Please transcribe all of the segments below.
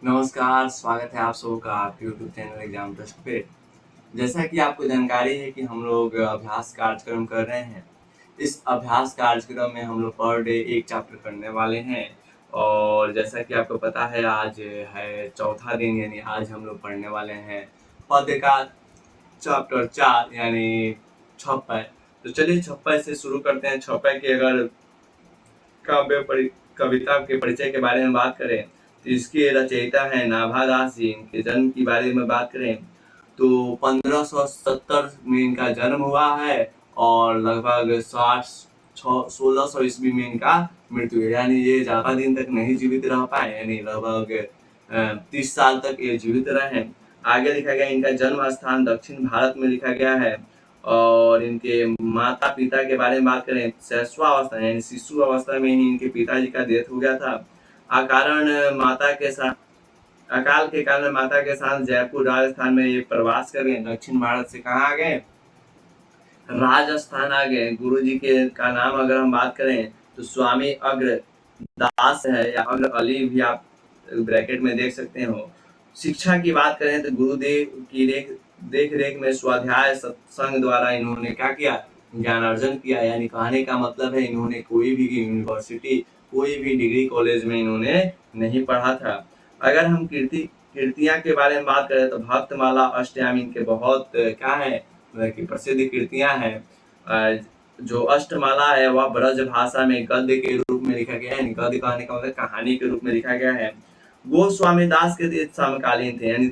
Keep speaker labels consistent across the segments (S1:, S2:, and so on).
S1: नमस्कार, स्वागत है आप सबों का आपके यूट्यूब चैनल एग्जाम टेस्ट पे। जैसा कि आपको जानकारी है कि हम लोग अभ्यास कार्यक्रम कर रहे हैं। इस अभ्यास कार्यक्रम में हम लोग पर डे एक चैप्टर करने वाले हैं और जैसा कि आपको पता है आज है चौथा दिन, यानी आज हम लोग पढ़ने वाले हैं पद्य का चैप्टर 4 यानी छप्पय। तो चलिए छप्पय से शुरू करते हैं। छप्पय के अगर कविता के परिचय के बारे में बात करें तो इसके रचयिता है नाभा दास जी। इनके जन्म के बारे में बात करें तो 1570 में इनका जन्म हुआ है और लगभग 1600 ईस्वी में इनका मृत्यु है। यानी ये ज्यादा दिन तक नहीं जीवित रह पाए, यानी लगभग 30 साल तक ये जीवित रहे। आगे लिखा गया इनका जन्म स्थान दक्षिण भारत में लिखा गया है। और इनके माता पिता के बारे में बात करें, शैशवावस्था यानी शिशु अवस्था में ही इनके पिताजी का डेथ हो गया था। अकाल के कारण माता के साथ जयपुर राजस्थान में ये प्रवास कर गए। दक्षिण भारत से कहाँ आ गए? राजस्थान आ गए। गुरु जी के का नाम अगर हम बात करें तो स्वामी अग्र दास है या अग्र अली भी आप ब्रैकेट में देख सकते हो। शिक्षा की बात करें तो गुरुदेव की देख रेख में स्वाध्याय सत्संग द्वारा इन्होंने क्या किया? ज्ञान अर्जन किया। यानी कहने का मतलब है इन्होंने कोई भी यूनिवर्सिटी, कोई भी डिग्री कॉलेज में इन्होंने नहीं पढ़ा था। अगर हम कीर्तियां के बारे में बात करें तो भक्तमाला अष्टयामी इनके बहुत क्या है कि प्रसिद्ध कीर्तियां हैं। जो अष्टमाला है वह ब्रज भाषा में गद्य के रूप में लिखा गया है। गद्य कहने का मतलब कहानी के रूप में लिखा गया है। गोस्वामी दास के समकालीन थे, यानी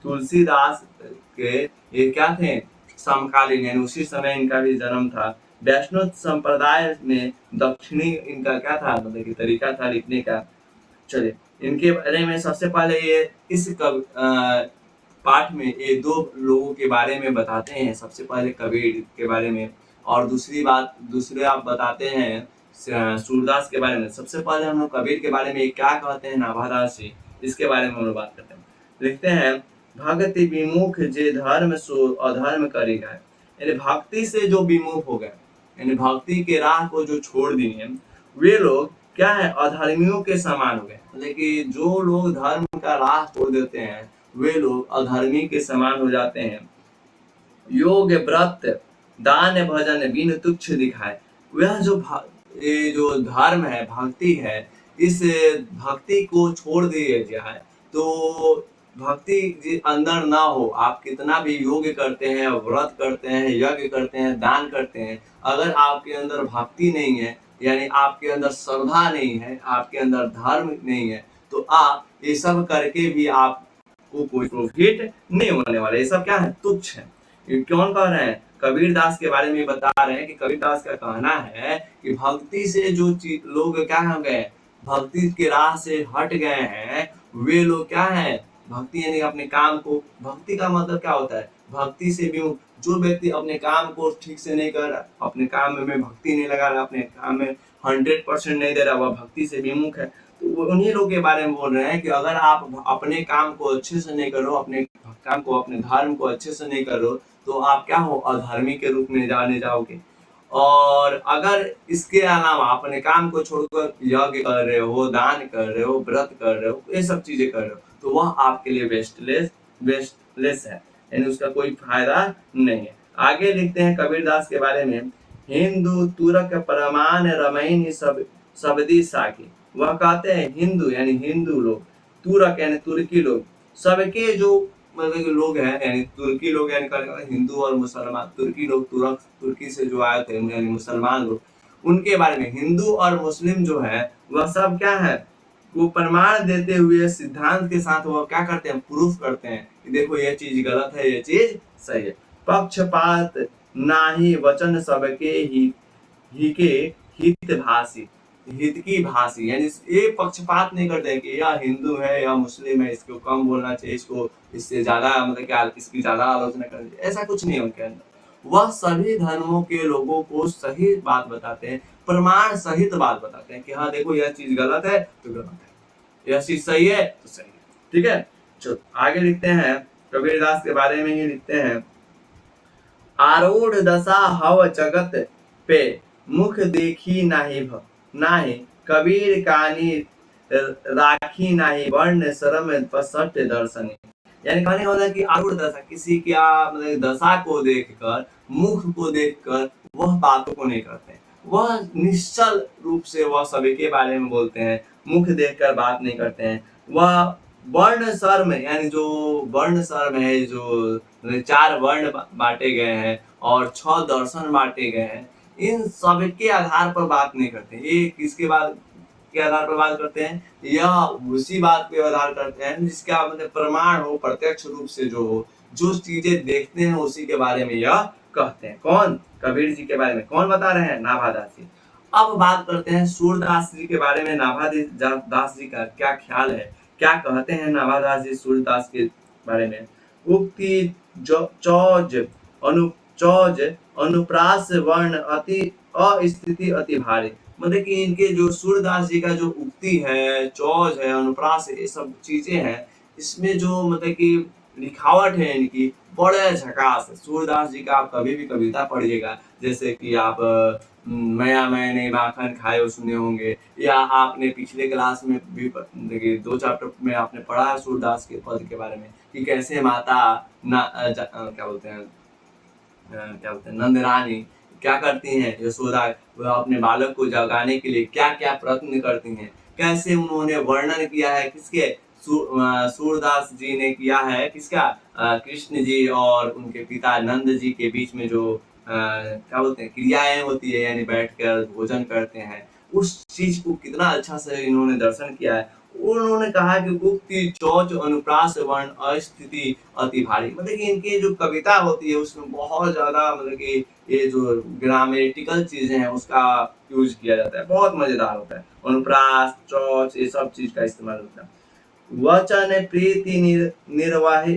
S1: तुलसीदास के ये क्या थे? समकालीन, यानी उसी समय इनका भी जन्म था। वैष्णव संप्रदाय में दक्षिणी इनका क्या था, मतलब कि तरीका था लिखने का। चलिए इनके बारे में सबसे पहले ये इस पाठ में ये दो लोगों के बारे में बताते हैं। सबसे पहले कबीर के बारे में और दूसरे आप बताते हैं सूरदास के बारे में। सबसे पहले हम लोग कबीर के बारे में क्या कहते हैं, नाभादास जी, इसके बारे में हम लोग बात करते हैं। लिखते हैं, भक्ति विमुख जे धर्म सो अधर्म करेगा। यानी भक्ति से जो विमुख हो गए, यानी भक्ति के राह को जो छोड़ दिए, वे लोग क्या है? अधर्मियों के समान हो गए। मतलब कि जो लोग धर्म का राह छोड़ देते हैं वे लोग अधर्मी के समान हो जाते हैं। योग व्रत दान भजन बिन तुच्छ दिखाए। वह ये जो धर्म है, भक्ति है, इस भक्ति को छोड़ दिए जाए तो भक्ति अंदर ना हो, आप कितना भी योग करते हैं, व्रत करते हैं, यज्ञ करते हैं, दान करते हैं, अगर आपके अंदर भक्ति नहीं है, यानी आपके अंदर श्रद्धा नहीं है, आपके अंदर धर्म नहीं है, तो आप ये सब करके भी आपको कोई प्रॉफिट नहीं होने वाला। ये सब क्या है? तुच्छ है। कौन कह रहे हैं? कबीर दास के बारे में बता रहे हैं कि कबीर दास का कहना है कि भक्ति से जो लोग क्या हो गए, भक्ति के राह से हट गए हैं, वे लोग क्या है? भक्ति यानी अपने काम को, भक्ति का मतलब क्या होता है? भक्ति से भी जो व्यक्ति अपने काम को ठीक से नहीं कर रहा, अपने काम में भक्ति नहीं लगा रहा, अपने काम में 100% नहीं दे रहा, वह भक्ति से विमुख है। तो उन्हीं लोग के बारे में बोल रहे हैं कि अगर आप अपने काम को अच्छे से नहीं करो, अपने काम को, अपने धर्म को अच्छे से नहीं करो, तो आप क्या हो? अधर्मी के रूप में जाने जाओगे। और अगर इसके अलावा अपने काम को छोड़कर यज्ञ कर रहे हो, दान कर रहे हो, व्रत कर रहे हो, ये सब चीजें कर रहे हो, तो वह आपके लिए वेस्टलेस है, यानी उसका कोई फायदा नहीं है। आगे लिखते हैं कबीर दास के बारे में, हिंदू तुरक परमान रमैनी सबदी साकी। वह कहते हैं हिंदू यानी हिंदू लोग, तुरक यानी तुर्की लोग, सबके जो मतलब लोग हैं, यानी तुर्की लोग, यानी हिंदू और मुसलमान, तुर्की लोग, तुर्की से जो आए थे यानी मुसलमान लोग, उनके बारे में हिंदू और मुस्लिम जो है वह सब क्या है? वो प्रमाण देते हुए सिद्धांत के साथ वो क्या करते हैं? प्रूफ करते हैं कि देखो ये चीज गलत है, ये चीज सही है। पक्षपात नाही वचन सबके ही के हित भाषी, हित की भाषी, यानी ये पक्षपात नहीं करते कि यह हिंदू है या मुस्लिम है, इसको कम बोलना चाहिए, इसको इससे ज्यादा मतलब क्या इसकी ज्यादा आलोचना करनी चाहिए, ऐसा कुछ नहीं है उनके अंदर। वह सभी धर्मों के लोगों को सही बात बताते हैं, प्रमाण सहित बात बताते हैं कि हाँ देखो यह चीज गलत है तो गलत है, यह चीज सही है तो सही है। ठीक है, चलो आगे लिखते हैं, कबीरदास के बारे में ही लिखते हैं, आरूढ़ दशा हव जगत पे मुख देखी नाही कबीर कानी राखी नाही वर्ण श्रम पसट दर्शनी। यानी कहने का मतलब है कि आरूढ़ दशा, किसी क्या मतलब दशा को देखकर, मुख को देखकर वह बातों को नहीं करते, वह निश्चल रूप से वह सभी के बारे में बोलते हैं, मुख देखकर बात नहीं करते हैं। वह वर्ण सर्म यानी जो वर्ण सर्म है, जो 4 वर्ण बांटे गए हैं और 6 दर्शन बांटे गए हैं, इन सब के आधार पर बात नहीं करते। ये किसके बाद के आधार पर बात करते हैं? यह उसी बात पे आधार करते हैं जिसका मतलब प्रमाण हो, प्रत्यक्ष रूप से जो हो, जो चीजें देखते हैं उसी के बारे में यह कहते हैं। कौन? कबीर जी के बारे में कौन बता रहे हैं? नाभादास जी। अब बात करते हैं सूरदास जी के बारे में। नाभादास जी का क्या ख्याल है, क्या कहते हैं नाभादास जी सूरदास के बारे में? उक्ति चौज चौज अनुप्रास वर्ण अति अस्थिति अति भारी। मतलब कि इनके जो सूरदास जी का जो उक्ति है, चौज है, अनुप्रास है, ये सब चीजें हैं, इसमें जो मतलब कि लिखावट है इनकी बड़े झकास है। सूरदास जी का आप कभी भी कविता पढ़िएगा, जैसे कि आप मया मैंने माखन खाए सुने होंगे, या आपने पिछले क्लास में भी देखिए 2 चैप्टर में आपने पढ़ा है सूरदास के पद के बारे में कि कैसे माता क्या बोलते हैं नंदरानी क्या करती हैं, यशोदा वह अपने बालक को जगाने के लिए क्या क्या प्रयत्न करती हैं, कैसे उन्होंने वर्णन किया है, किसके? सूरदास जी ने किया है, किसका? कृष्ण जी और उनके पिता नंद जी के बीच में जो क्या बोलते हैं क्रियाएं होती है, यानी बैठकर भोजन करते हैं, उस चीज को कितना अच्छा से इन्होंने दर्शन किया है। उन्होंने कहा कि उक्ति चौच अनुप्रास वर्ण अस्थिति अति भारी। मतलब कि इनकी जो कविता होती है उसमें बहुत ज्यादा मतलब कि ये जो ग्रामेटिकल चीजें हैं उसका यूज किया जाता है, बहुत मजेदार होता है। अनुप्रास, चौच, ये सब चीज का इस्तेमाल होता है। वचन प्रीति निर्वाही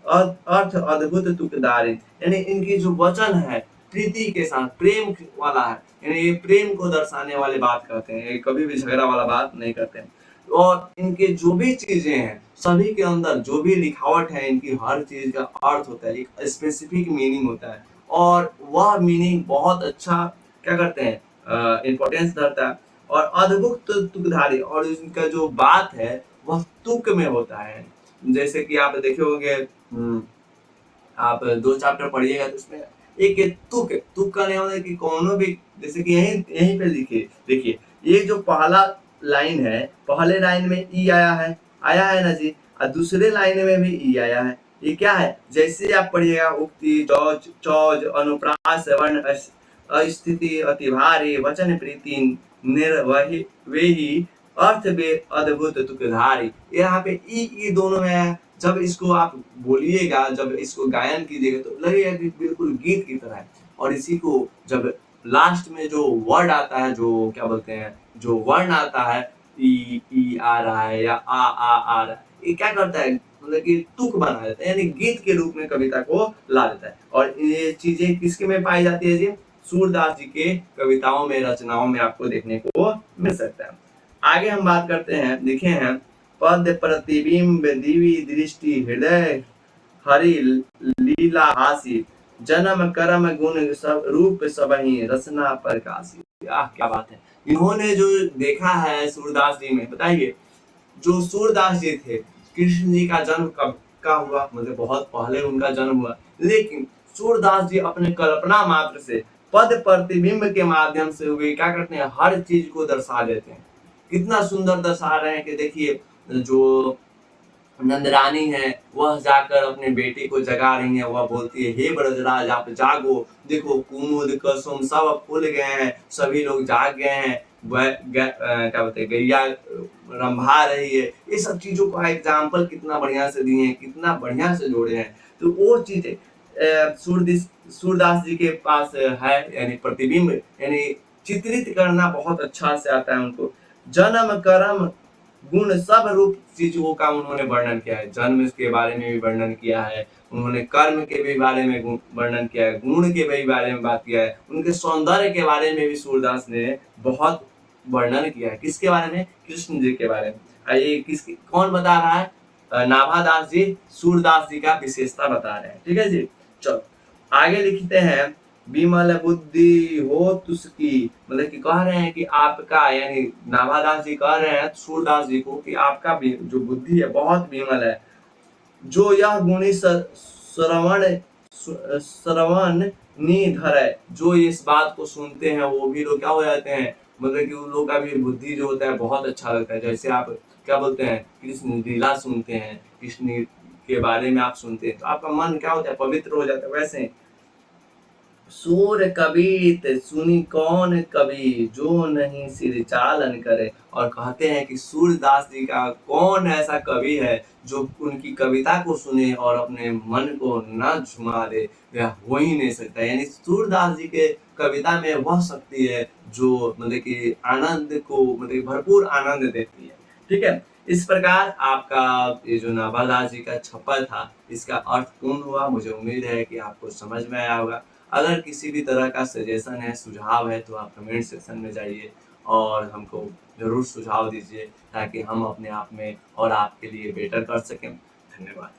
S1: अर्थ अद्भुत तुकदारी। यानी इनकी जो वचन है प्रीति के साथ प्रेम वाला है, यानी ये प्रेम को दर्शाने वाले बात करते हैं, ये कभी भी झगड़ा वाला बात नहीं करते हैं। और इनके जो भी चीजें हैं सभी के अंदर जो भी लिखावट है, इनकी हर चीज का अर्थ होता है, एक स्पेसिफिक मीनिंग होता है, और वह मीनिंग बहुत अच्छा क्या करते हैं इंपॉर्टेंस धरता है। और अद्भुत तुकधारी, और इनका जो बात है वह तुक में होता है। जैसे कि आप देखे होंगे आप 2 चैप्टर पढ़िएगा तो उसमें एक तुक का नहीं कि कौनो भी, जैसे कि यहीं पे देखिए ये जो पहला लाइन है, पहले लाइन में ई आया है ना जी, और दूसरे लाइन में भी ई आया है। ये क्या है? जैसे आप पढ़िएगा उक्ति चौज अनुप्रास वर्ण अस्थिति अति भारी वचन प्रीति निर्वही वेही अर्थ बे अद्भुत तुकधारी। यहाँ पे ई दोनों में है। जब इसको आप बोलिएगा, जब इसको गायन कीजिएगा तो लगेगा कि बिल्कुल गीत की तरह है। और इसी को जब लास्ट में जो वर्ड आता है, जो क्या बोलते हैं, जो वर्ण आता है, ई आ रहा है या आ रहा है, ये क्या करता है मतलब कि तुक बना देता है, यानी गीत के रूप में कविता को ला देता है। और ये चीजें किसके में पाई जाती है जी? सूरदास जी के कविताओं में, रचनाओं में आपको देखने को मिल सकता है। आगे हम बात करते हैं, लिखे हैं पद प्रतिबिंब दिवी दृष्टि हृदय हरि लीला हासी जन्म कर्म गुण सब रूप सबही रचना प्रकाशी। क्या बात है! इन्होंने जो देखा है सूरदास जी में, बताइए जो सूरदास जी थे, कृष्ण जी का जन्म कब का हुआ? मतलब बहुत पहले उनका जन्म हुआ, लेकिन सूरदास जी अपने कल्पना मात्र से पद प्रतिबिंब के माध्यम से हुए क्या करते हैं, हर चीज को दर्शा देते हैं। कितना सुंदर दर्शा रहे हैं कि देखिए जो नंदरानी है वह जाकर अपने बेटे को जगा रही है, वह बोलती है हे ब्रजराज आप जागो, देखो कुमुद कुसुम सब फूल गए हैं, सभी लोग जाग गए हैं, क्या बोलते हैं गैया रंभा रही है। ये सब चीजों का एग्जाम्पल कितना बढ़िया से दिए हैं, कितना बढ़िया से जोड़े हैं। तो वो चीजें सूरदास जी के पास है, यानी प्रतिबिंब, यानी चित्रित करना बहुत अच्छा से आता है उनको। जन्म कर्म गुण सब रूप चीजों का उन्होंने वर्णन किया है। जन्म के बारे में भी वर्णन किया है उन्होंने, कर्म के भी बारे में वर्णन किया है, गुण के भी बारे में बात किया है, उनके सौंदर्य के बारे में भी सूरदास ने बहुत वर्णन किया है। किसके बारे में? कृष्ण जी के बारे में। ये किसकी कौन बता रहा है? नाभादास जी सूरदास जी का विशेषता बता रहे हैं। ठीक है जी, चलो आगे लिखते हैं। विमल बुद्धि हो तुसकी, मतलब कि कह रहे हैं कि आपका, यानी नाभादास जी कह रहे हैं सूरदास जी को कि आपका भी जो बुद्धि है बहुत विमल है। जो यह गुणी श्रवण निधर है, जो इस बात को सुनते हैं वो भी लोग क्या हो जाते हैं, मतलब कि उन लोग का भी बुद्धि जो होता है बहुत अच्छा लगता है। जैसे आप क्या बोलते हैं, कृष्ण लीला सुनते हैं, कृष्ण के बारे में आप सुनते हैं तो आपका मन क्या होता है, पवित्र हो जाता है। वैसे सूर कबीत सुनी कौन कवि, जो नहीं सिर चालन करे। और कहते हैं कि सूरदास जी का कौन ऐसा कवि है जो उनकी कविता को सुने और अपने मन को न झुमा दे, यह हो ही नहीं सकता। यानी सूरदास जी के कविता में वह शक्ति है जो मतलब कि आनंद को, मतलब भरपूर आनंद देती है। ठीक है, इस प्रकार आपका ये जो नाभादास जी का छप्पर था इसका अर्थ पूर्ण हुआ। मुझे उम्मीद है कि आपको समझ में आया होगा। अगर किसी भी तरह का सजेशन है, सुझाव है तो आप कमेंट सेक्शन में जाइए और हमको ज़रूर सुझाव दीजिए ताकि हम अपने आप में और आपके लिए बेटर कर सकें। धन्यवाद।